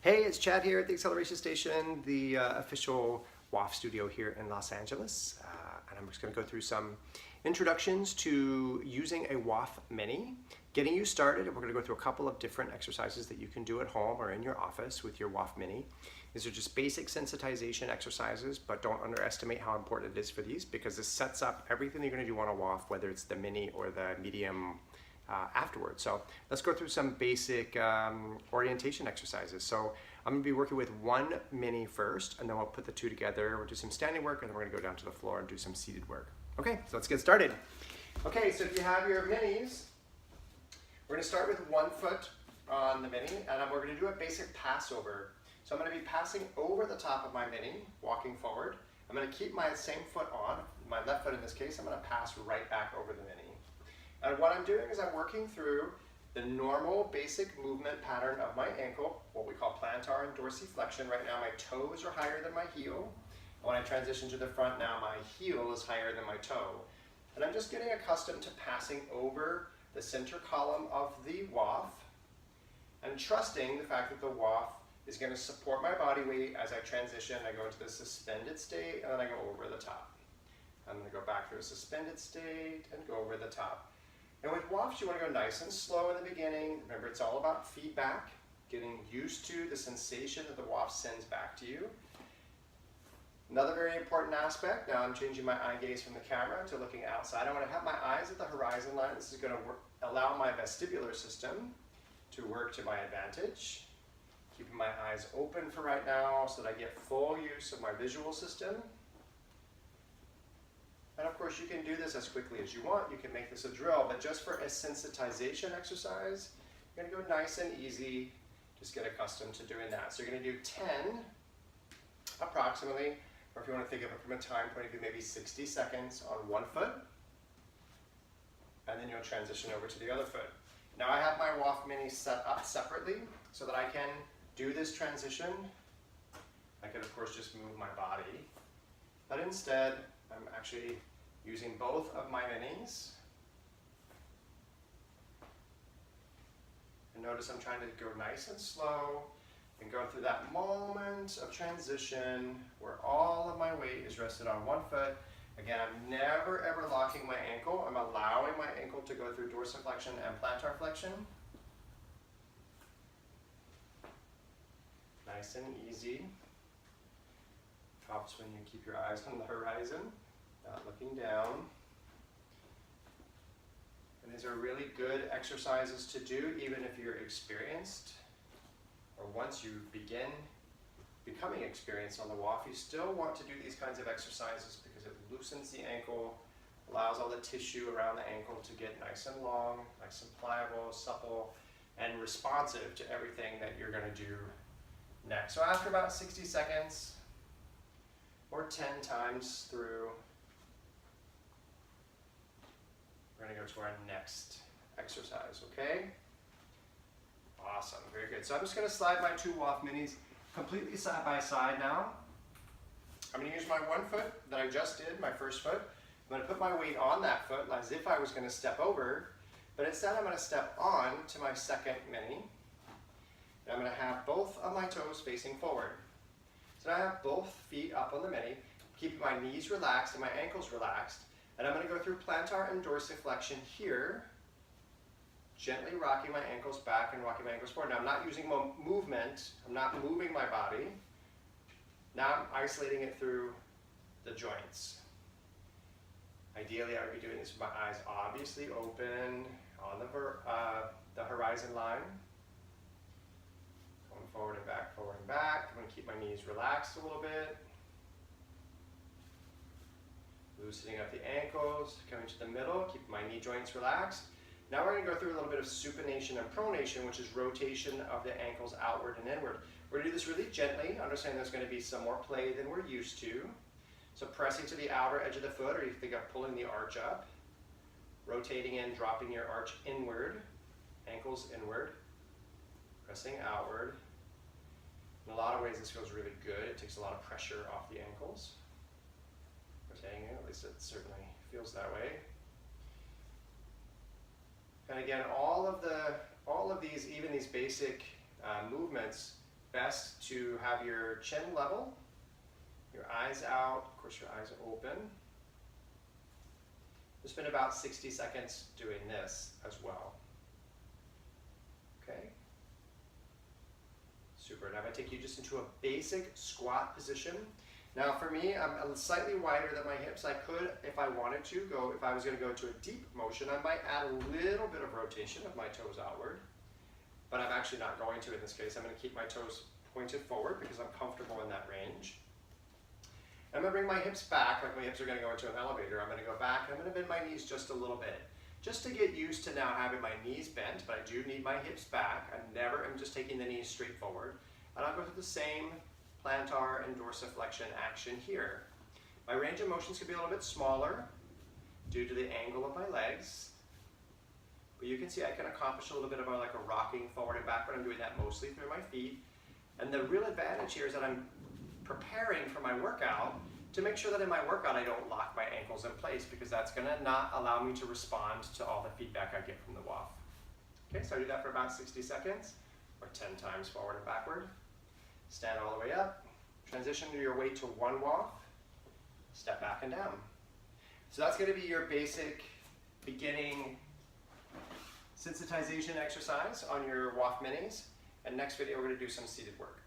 Hey, it's Chad here at the Acceleration Station, the official Waff studio here in Los Angeles. And I'm just going to go through some introductions to using a Waff Mini, getting you started. And we're going to go through a couple of different exercises that you can do at home or in your office with your Waff Mini. These are just basic sensitization exercises, but don't underestimate how important it is for these because this sets up everything you're going to do on a Waff, whether it's the Mini or the medium afterwards. So let's go through some basic orientation exercises. So I'm going to be working with one Mini first, and then we'll put the two together. We'll do some standing work, and then we're going to go down to the floor and do some seated work. Okay, so let's get started. Okay, so if you have your Minis, we're going to start with 1 foot on the Mini, and we're going to do a basic pass over. So I'm going to be passing over the top of my Mini, walking forward. I'm going to keep my same foot on, my left foot in this case. I'm going to pass right back over the Mini. And what I'm doing is I'm working through the normal basic movement pattern of my ankle, what we call plantar and dorsiflexion. Right now my toes are higher than my heel. When I transition to the front now, my heel is higher than my toe. And I'm just getting accustomed to passing over the center column of the Waff and trusting the fact that the Waff is going to support my body weight as I transition. I go into the suspended state and then I go over the top. I'm going to go back through a suspended state and go over the top. And with Waffs, you want to go nice and slow in the beginning. Remember, it's all about feedback, getting used to the sensation that the Waff sends back to you. Another very important aspect, now I'm changing my eye gaze from the camera to looking outside. I want to have my eyes at the horizon line. This is going to allow my vestibular system to work to my advantage. Keeping my eyes open for right now so that I get full use of my visual system. And of course, you can do this as quickly as you want. You can make this a drill, but just for a sensitization exercise, you're going to go nice and easy. Just get accustomed to doing that. So you're going to do 10 approximately, or if you want to think of it from a time point of view, maybe 60 seconds on 1 foot. And then you'll transition over to the other foot. Now I have my Waff Mini set up separately so that I can do this transition. I could, of course, just move my body. But instead, I'm actually using both of my Minis. And notice I'm trying to go nice and slow and go through that moment of transition where all of my weight is rested on 1 foot. Again, I'm never ever locking my ankle. I'm allowing my ankle to go through dorsiflexion and plantar flexion. Nice and easy. Helps when you keep your eyes on the horizon, not looking down. And these are really good exercises to do even if you're experienced, or once you begin becoming experienced on the Waff, you still want to do these kinds of exercises because it loosens the ankle, allows all the tissue around the ankle to get nice and long, nice and pliable, supple, and responsive to everything that you're going to do next. So after about 60 seconds, or 10 times through, we're going to go to our next exercise, okay? Awesome, very good. So I'm just going to slide my 2 Waff Minis completely side by side now. I'm going to use my 1 foot that I just did, my first foot. I'm going to put my weight on that foot as if I was going to step over, but instead I'm going to step on to my second Mini. And I'm going to have both of my toes facing forward. So now I have both feet up on the Mini, keeping my knees relaxed and my ankles relaxed. And I'm going to go through plantar and dorsiflexion here, gently rocking my ankles back and rocking my ankles forward. Now I'm not using movement, I'm not moving my body. Now I'm isolating it through the joints. Ideally I would be doing this with my eyes obviously open on the horizon line. Forward and back, forward and back. I'm going to keep my knees relaxed a little bit. Loosening up the ankles, coming to the middle, keep my knee joints relaxed. Now we're going to go through a little bit of supination and pronation, which is rotation of the ankles outward and inward. We're going to do this really gently. Understand there's going to be some more play than we're used to. So pressing to the outer edge of the foot, or you think of pulling the arch up. Rotating in, dropping your arch inward, ankles inward, pressing outward. In a lot of ways this feels really good. It takes a lot of pressure off the ankles. Rotating it, at least it certainly feels that way. And again, all of these, even these basic movements best to have your chin level, your eyes out, of course your eyes are open. We'll spend about 60 seconds doing this as well. Okay? Super. Now I'm going to take you just into a basic squat position. Now for me, I'm slightly wider than my hips. I could, if I wanted to, if I was going to go to a deep motion, I might add a little bit of rotation of my toes outward. But I'm actually not going to in this case. I'm going to keep my toes pointed forward because I'm comfortable in that range. I'm going to bring my hips back, like my hips are going to go into an elevator. I'm going to go back and I'm going to bend my knees just a little bit. Just to get used to now having my knees bent, but I do need my hips back. I'm just taking the knees straight forward. And I'll go through the same plantar and dorsiflexion action here. My range of motions could be a little bit smaller due to the angle of my legs. But you can see I can accomplish a little bit of like a rocking forward and backward. I'm doing that mostly through my feet. And the real advantage here is that I'm preparing for my workout to make sure that in my workout I don't lock my ankles in place, because that's going to not allow me to respond to all the feedback I get from the Waff. Okay, so I do that for about 60 seconds, or 10 times forward and backward. Stand all the way up, transition to your weight to one Waff, step back and down. So that's going to be your basic beginning sensitization exercise on your Waff Minis. And next video we're going to do some seated work.